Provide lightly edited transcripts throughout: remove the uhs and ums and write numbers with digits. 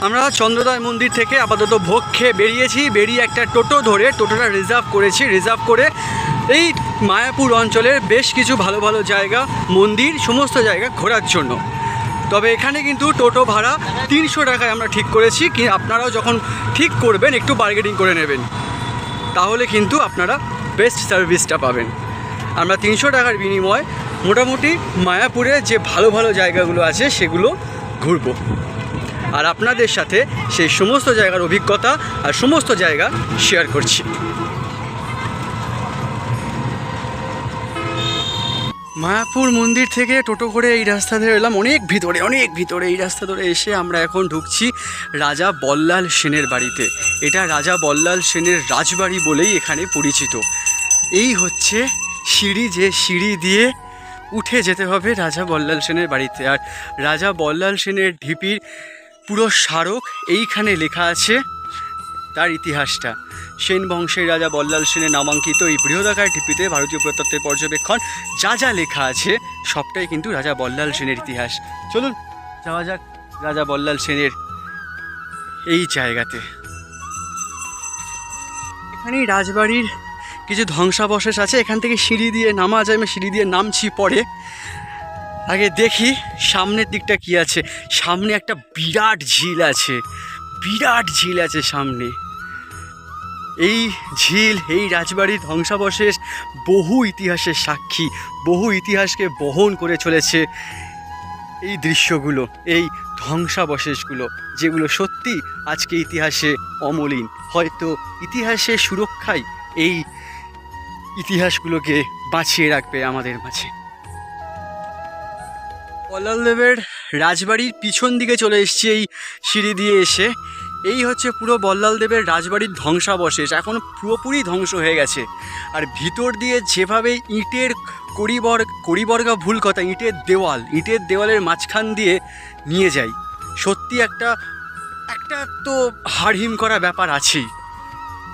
আমরা চন্দ্রোদয় মন্দির থেকে আপাতত ভোগ খেয়ে বেরিয়েছি। বেরিয়ে একটা টোটো ধরে টোটোটা রিজার্ভ করেছি। রিজার্ভ করে এই মায়াপুর অঞ্চলের বেশ কিছু ভালো ভালো জায়গা, মন্দির, সমস্ত জায়গা ঘোরার জন্য। তবে এখানে কিন্তু টোটো ভাড়া 300 টাকায় আমরা ঠিক করেছি। কি আপনারাও যখন ঠিক করবেন একটু বার্গেনিং করে নেবেন, তাহলে কিন্তু আপনারা বেস্ট সার্ভিসটা পাবেন। আমরা 300 টাকার বিনিময়ে মোটামুটি মায়াপুরে যে ভালো ভালো জায়গাগুলো আছে সেগুলো ঘুরবো, আর আপনাদের সাথে সেই সমস্ত জায়গার অভিজ্ঞতা আর সমস্ত জায়গা শেয়ার করছি। মায়াপুর মন্দির থেকে টোটো করে এই রাস্তা ধরে এলাম অনেক ভিতরে। এই রাস্তা ধরে এসে আমরা এখন ঢুকছি রাজা বল্লাল সেনের বাড়িতে। এটা রাজা বল্লাল সেনের রাজবাড়ি বলেই এখানে পরিচিত। এই হচ্ছে সিঁড়ি, যে সিঁড়ি দিয়ে উঠে যেতে হবে রাজা বল্লাল সেনের বাড়িতে। আর রাজা বল্লাল সেনের ঢিপির পুরো স্মারক এইখানে লেখা আছে, তার ইতিহাসটা। সেন বংশের রাজা বল্লাল সেনের নামাঙ্কিত এই বৃহদাকার ঢিপিতে ভারতীয় প্রত্নতত্ত্বের পর্যবেক্ষণ যা যা লেখা আছে সবটাই কিন্তু রাজা বল্লাল সেনের ইতিহাস। চলুন যাওয়া যাক রাজা বল্লাল সেনের এই জায়গাতে। এখানেই রাজবাড়ির কিছু ধ্বংসাবশেষ আছে, এখান থেকে সিঁড়ি দিয়ে নামা যায়। আমি সিঁড়ি দিয়ে নামছি পরে। আগে দেখি সামনের দিকটা কি আছে। সামনে একটা বিরাট ঝিল আছে সামনে। এই ঝিল, এই রাজবাড়ির ধ্বংসাবশেষ বহু ইতিহাসের সাক্ষী, বহু ইতিহাসকে বহন করে চলেছে এই দৃশ্যগুলো, এই ধ্বংসাবশেষগুলো, যেগুলো সত্যি আজকে ইতিহাসে অমলিন। হয়তো ইতিহাসের সুরক্ষাই এই ইতিহাসগুলোকে বাঁচিয়ে রাখবে আমাদের মাঝে। বল্লালদেবের রাজবাড়ির পিছন দিকে চলে এসেছি এই সিঁড়ি দিয়ে এসে। এই হচ্ছে পুরো বল্লালদেবের রাজবাড়ির ধ্বংসাবশেষ, এখন পুরোপুরি ধ্বংস হয়ে গেছে। আর ভিতর দিয়ে যেভাবে ইটের কড়িবর্গা ভুল কথা, ইটের দেওয়ালের মাঝখান দিয়ে নিয়ে যাই, সত্যি একটা তো হাড়হিম করা ব্যাপার আছেই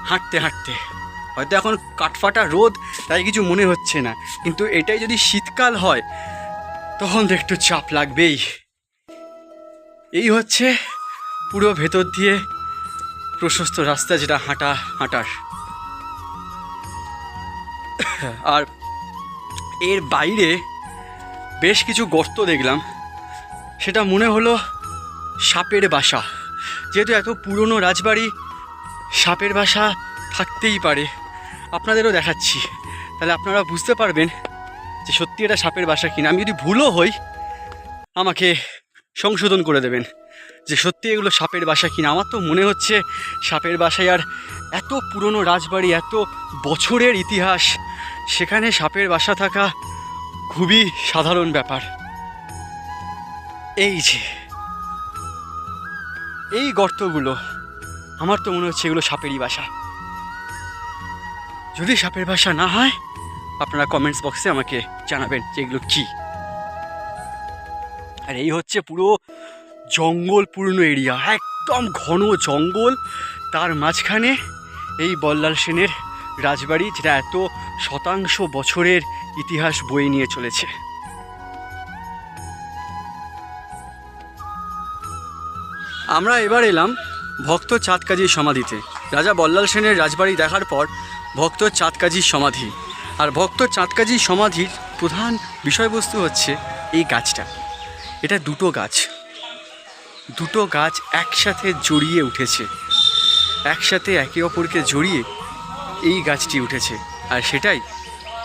হাঁটতে হাঁটতে। হয়তো এখন কাঠফাটা রোদ, তাই কিছু মনে হচ্ছে না, কিন্তু এটাই যদি শীতকাল হয় তখন তো একটু চাপ লাগবেই। এই হচ্ছে পুরো ভেতর দিয়ে প্রশস্ত রাস্তা, যেটা হাঁটার। আর এর বাইরে বেশ কিছু গর্ত দেখলাম, সেটা মনে হলো সাপের বাসা। যেহেতু এত পুরনো রাজবাড়ি, সাপের বাসা থাকতেই পারে। আপনাদেরও দেখাচ্ছি, তাহলে আপনারা বুঝতে পারবেন যে সত্যি এটা সাপের বাসা কিনা। আমি যদি ভুলও হই আমাকে সংশোধন করে দেবেন যে সত্যি এগুলো সাপের বাসা কিনা। আমার তো মনে হচ্ছে সাপের বাসায়। আর এত পুরনো রাজবাড়ি, এত বছরের ইতিহাস, সেখানে সাপের বাসা থাকা খুবই সাধারণ ব্যাপার। এই যে এই গর্তগুলো, আমার তো মনে হচ্ছে এগুলো সাপেরই বাসা। যদি সাপের বাসা না হয় আপনারা কমেন্টস বক্সে আমাকে জানাবেন যে এগুলো কী। আর এই হচ্ছে পুরো জঙ্গলপূর্ণ এরিয়া, একদম ঘন জঙ্গল, তার মাঝখানে এই বল্লাল সেনের রাজবাড়ি, যেটা এত শতাংশ বছরের ইতিহাস বয়ে নিয়ে চলেছে। আমরা এবার এলাম ভক্ত চাঁদকাজীর সমাধিতে। রাজা বল্লাল সেনের রাজবাড়ি দেখার পর ভক্ত চাঁদকাজীর সমাধি। আর ভক্ত চাঁদকাজীর সমাধির প্রধান বিষয়বস্তু হচ্ছে এই গাছটা। এটা দুটো গাছ একসাথে জড়িয়ে উঠেছে, একসাথে একে অপরকে জড়িয়ে এই গাছটি উঠেছে, আর সেটাই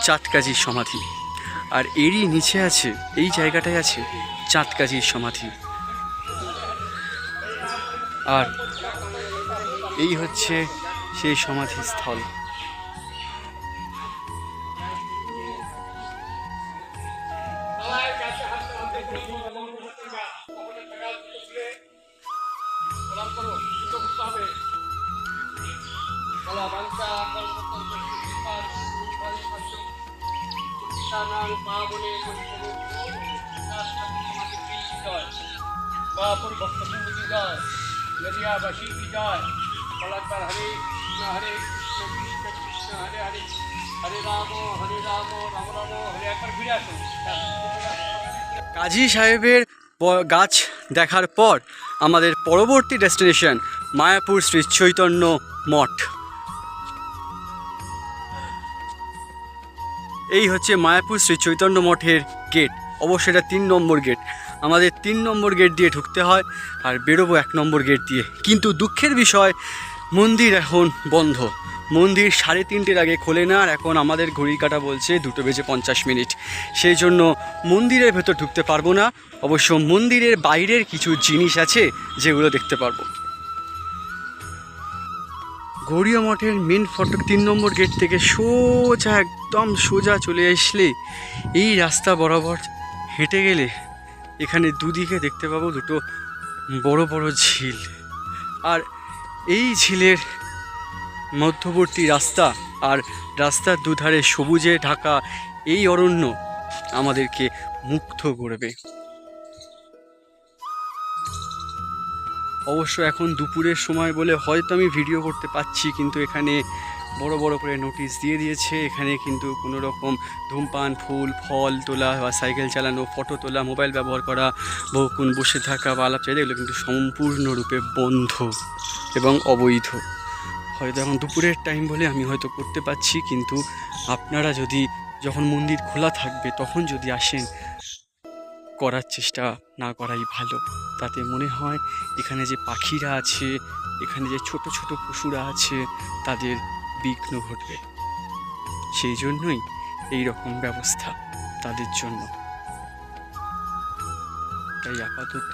চাঁদকাজীর সমাধি। আর এরই নিচে আছে, এই জায়গাটায় আছে চাঁদকাজীর সমাধি। আর এই হচ্ছে সেই সমাধিস্থল। नदियाबासी की जय। पलटकर हरे कृष्ण कृष्ण हरे हरे, हरे राम राम हरे। একবার ঘুরে আসুন। কাজী সাহেবের গাছ দেখার পর আমাদের পরবর্তী ডেস্টিনেশন মায়াপুর শ্রী চৈতন্য মঠ। এই হচ্ছে মায়াপুর শ্রী চৈতন্য মঠের গেট, অবশ্যই এটা 3 নম্বর গেট। আমাদের 3 নম্বর গেট দিয়ে ঢুকতে হয় আর বেরোবো 1 নম্বর গেট দিয়ে। কিন্তু দুঃখের বিষয় মন্দির এখন বন্ধ, মন্দির 3:30-র আগে খোলে না, আর এখন আমাদের ঘড়ির কাঁটা বলছে 2:50 সেই জন্য মন্দিরের ভেতর ঢুকতে পারবো না। অবশ্য মন্দিরের বাইরের কিছু জিনিস আছে যেগুলো দেখতে পারবো। গৌড়ীয় মঠের মেন ফটক 3 নম্বর গেট থেকে সোজা একদম সোজা চলে আসলে এই রাস্তা বরাবর হেঁটে গেলে এখানে দুদিকে দেখতে পাবো 2 বড় বড় ঝিল, আর এই ঝিলের মধ্যবর্তী রাস্তা আর রাস্তার দুধারে সবুজে ঢাকা এই অরণ্য আমাদেরকে মুগ্ধ করবে। অবশ্য এখন দুপুরের সময় বলে হয়তো আমি ভিডিও করতে পারছি, কিন্তু এখানে বড় বড় করে নোটিশ দিয়ে দিয়েছে এখানে কিন্তু কোনো রকম ধূমপান, ফুল ফল তোলা বা সাইকেল চালানো, ফটো তোলা, মোবাইল ব্যবহার করা, বহুক্ষণ বসে থাকা বা আলাপ চাইলে এগুলো কিন্তু সম্পূর্ণরূপে বন্ধ এবং অবৈধ। হয়তো এখন দুপুরের টাইম বলে আমি হয়তো করতে পারছি, কিন্তু আপনারা যদি যখন মন্দির খোলা থাকবে তখন যদি আসেন, করার চেষ্টা না করাই ভালো। তাতে মনে হয় এখানে যে পাখিরা আছে, এখানে যে ছোট ছোট পশুরা আছে তাদের বিঘ্ন ঘটবে, সেই জন্যই এই রকম ব্যবস্থা তাদের জন্য। তাই আপাতত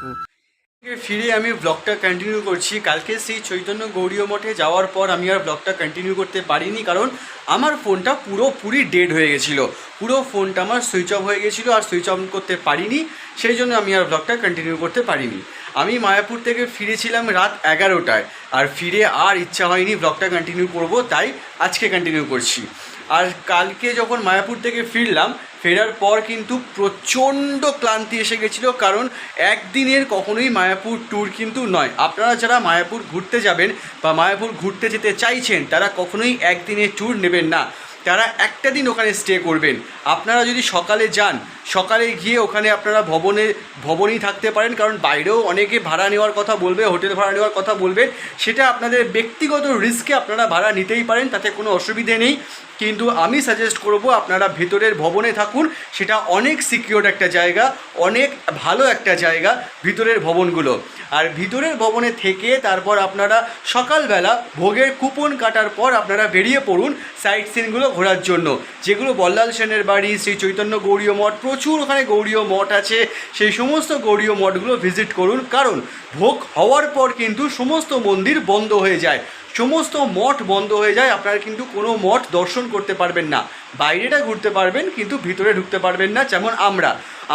ফিরে আমি ব্লগটা কন্টিনিউ করছি। কালকে সেই চৈতন্য গৌড়ীয় মঠে যাওয়ার পর আমি আর ব্লগটা কন্টিনিউ করতে পারিনি, কারণ আমার ফোনটা পুরোপুরি ডেড হয়ে গেছিলো, পুরো ফোনটা আমার সুইচ অফ হয়ে গেছিলো আর সুইচ অন করতে পারিনি, সেই জন্য আমি আর ব্লগটা কন্টিনিউ করতে পারিনি। আমি মায়াপুর থেকে ফিরেছিলাম রাত 11টায়, আর ফিরে আর ইচ্ছা হয়নি ব্লগটা কন্টিনিউ করব, তাই আজকে কন্টিনিউ করছি। আর কালকে যখন মায়াপুর থেকে ফেরার পর কিন্তু প্রচণ্ড ক্লান্তি এসে গেছিলো, কারণ একদিনের কখনোই মায়াপুর ট্যুর কিন্তু নয়। আপনারা যারা মায়াপুর ঘুরতে যাবেন বা মায়াপুর ঘুরতে যেতে চাইছেন তারা কখনোই একদিনের ট্যুর নেবেন না, তারা একটা দিন ওখানে স্টে করবেন। আপনারা যদি সকালে যান, সকালে গিয়ে ওখানে আপনারা ভবনেই থাকতে পারেন, কারণ বাইরেও অনেকে ভাড়া নেওয়ার কথা বলবে, হোটেল ভাড়া নেওয়ার কথা বলবেন, সেটা আপনাদের ব্যক্তিগত রিস্কে আপনারা ভাড়া নিতেই পারেন, তাতে কোনো অসুবিধে নেই। কিন্তু আমি সাজেস্ট করব আপনারা ভেতরের ভবনে থাকুন, সেটা অনেক সিকিউর একটা জায়গা, অনেক ভালো একটা জায়গা ভিতরের ভবনগুলো। আর ভিতরের ভবনে থেকে তারপর আপনারা সকালবেলা ভোগের কুপন কাটার পর আপনারা বেরিয়ে পড়ুন সাইট সিনগুলো ঘোরার জন্য, যেগুলো বল্লাল সেনের বাড়ি, শ্রী চৈতন্য গৌড়ীয় মঠ, প্রচুর ওখানে গৌড়ীয় মঠ আছে, সেই সমস্ত গৌড়ীয় মঠগুলো ভিজিট করুন। কারণ ভোগ হওয়ার পর কিন্তু সমস্ত মন্দির বন্ধ হয়ে যায়, সমস্ত মঠ বন্ধ হয়ে যায়, আপনারা কিন্তু কোনো মঠ দর্শন করতে পারবেন না। বাইরেটা ঘুরতে পারবেন কিন্তু ভিতরে ঢুকতে পারবেন না। যেমন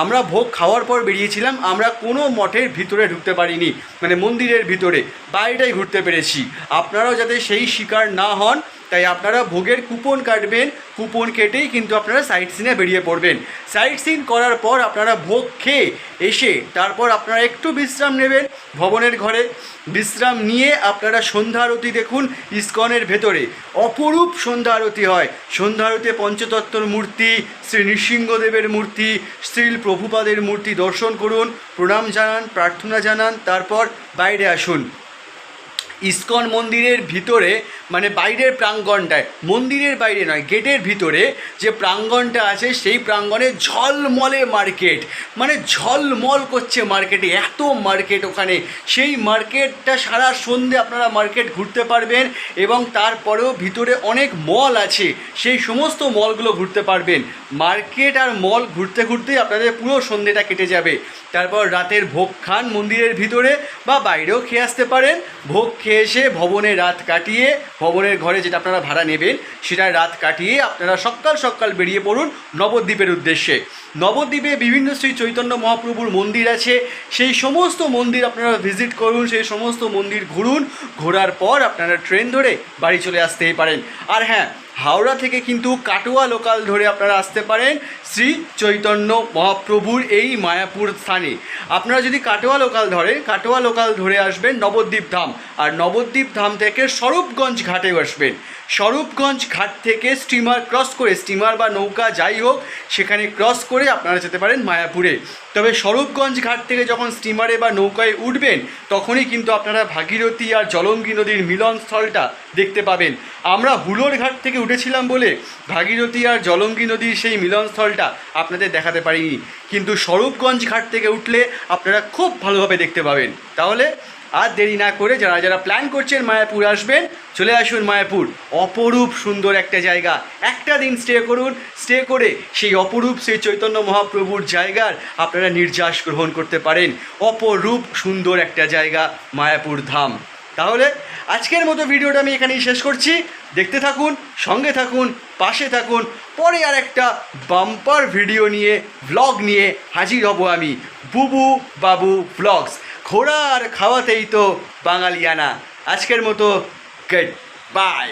আমরা ভোগ খাওয়ার পর বেরিয়েছিলাম, আমরা কোনো মঠের ভিতরে ঢুকতে পারিনি, মানে মন্দিরের ভিতরে, বাইরেটাই ঘুরতে পেরেছি। আপনারাও যাতে সেই শিকার না হন, তাই আপনারা ভোগের কুপন কাটবেন, কুপন কেটেই কিন্তু আপনারা সাইট সিনে বেরিয়ে পড়বেন। সাইট সিন করার পর আপনারা ভোগ খেয়ে এসে তারপর আপনারা একটু বিশ্রাম নেবেন ভবনের ঘরে। বিশ্রাম নিয়ে আপনারা সন্ধ্যা আরতি দেখুন ইস্কনের ভেতরে, অপরূপ সন্ধ্যা আরতি হয়। সন্ধ্যা আরতিতে পঞ্চতত্ত্বর মূর্তি, শ্রী নৃসিংহদেবের মূর্তি, শ্রীল প্রভুপাদের মূর্তি দর্শন করুন, প্রণাম জানান, প্রার্থনা জানান, তারপর বাইরে আসুন। ইস্কন মন্দিরের ভিতরে, মানে বাইরের প্রাঙ্গণটায়, মন্দিরের বাইরে নয়, গেটের ভিতরে যে প্রাঙ্গণটা আছে সেই প্রাঙ্গণে ঝলমলে মার্কেট, মানে ঝলমল করছে মার্কেটে, এত মার্কেট ওখানে। সেই মার্কেটটা সারা সন্ধে আপনারা মার্কেট ঘুরতে পারবেন, এবং তারপরেও ভিতরে অনেক মল আছে, সেই সমস্ত মলগুলো ঘুরতে পারবেন। মার্কেট আর মল ঘুরতে ঘুরতেই আপনাদের পুরো সন্ধেটা কেটে যাবে। তারপর রাতের ভোগ খান মন্দিরের ভিতরে বা বাইরেও খেয়ে আসতে পারেন। ভোগ খেয়ে এসে ভবনে রাত কাটিয়ে, ভবনের ঘরে যেটা আপনারা ভাড়া নেবেন সেটায় রাত কাটিয়ে আপনারা সকাল সকাল বেরিয়ে পড়ুন নবদ্বীপের উদ্দেশ্যে। নবদ্বীপে বিভিন্ন শ্রী চৈতন্য মহাপ্রভুর মন্দির আছে, সেই সমস্ত মন্দির আপনারা ভিজিট করুন, সেই সমস্ত মন্দির ঘুরুন। ঘোরার পর আপনারা ট্রেন ধরে বাড়ি চলে আসতেই পারেন। আর হ্যাঁ, হাওড়া থেকে কিন্তু কাটোয়া লোকাল ধরে আপনারা আসতে পারেন শ্রী চৈতন্য মহাপ্রভুর এই মায়াপুর স্থানে। আপনারা যদি কাটোয়া লোকাল ধরে আসবেন নবদ্বীপ ধাম, আর নবদ্বীপ ধাম থেকে স্বরূপগঞ্জ ঘাটে আসবেন। স্বরূপগঞ্জ ঘাট থেকে স্টিমার ক্রস করে, স্টিমার বা নৌকা যাই হোক, সেখানে ক্রস করে আপনারা যেতে পারেন মায়াপুরে। তবে স্বরূপগঞ্জ ঘাট থেকে যখন স্টিমারে বা নৌকায় উঠবেন তখনই কিন্তু আপনারা ভাগীরথী আর জলঙ্গি নদীর মিলনস্থলটা দেখতে পাবেন। আমরা হুলোর ঘাট থেকে উঠেছিলাম বলে ভাগীরথী আর জলঙ্গি নদীর সেই মিলনস্থলটা আপনাদের দেখাতে পারিনি, কিন্তু স্বরূপগঞ্জ ঘাট থেকে উঠলে আপনারা খুব ভালোভাবে দেখতে পাবেন। তাহলে আর দেরি না করে যারা যারা প্ল্যান করছেন মায়াপুর আসবেন, চলে আসুন মায়াপুর। অপরূপ সুন্দর একটা জায়গা, একটা দিন স্টে করুন, স্টে করে সেই অপরূপ সেই চৈতন্য মহাপ্রভুর জায়গার আপনারা নির্যাস গ্রহণ করতে পারেন। অপরূপ সুন্দর একটা জায়গা মায়াপুর ধাম। তাহলে আজকের মতো ভিডিওটা আমি এখানেই শেষ করছি। দেখতে থাকুন, সঙ্গে থাকুন, পাশে থাকুন। পরে আর একটা বাম্পার ভিডিও নিয়ে, ভ্লগ নিয়ে হাজির হব আমি, বুবু বাবু ভ্লগস। ঘোরা আর খাওয়াতেই তো বাঙালিয়ানা। আজকের মতো গুড বাই।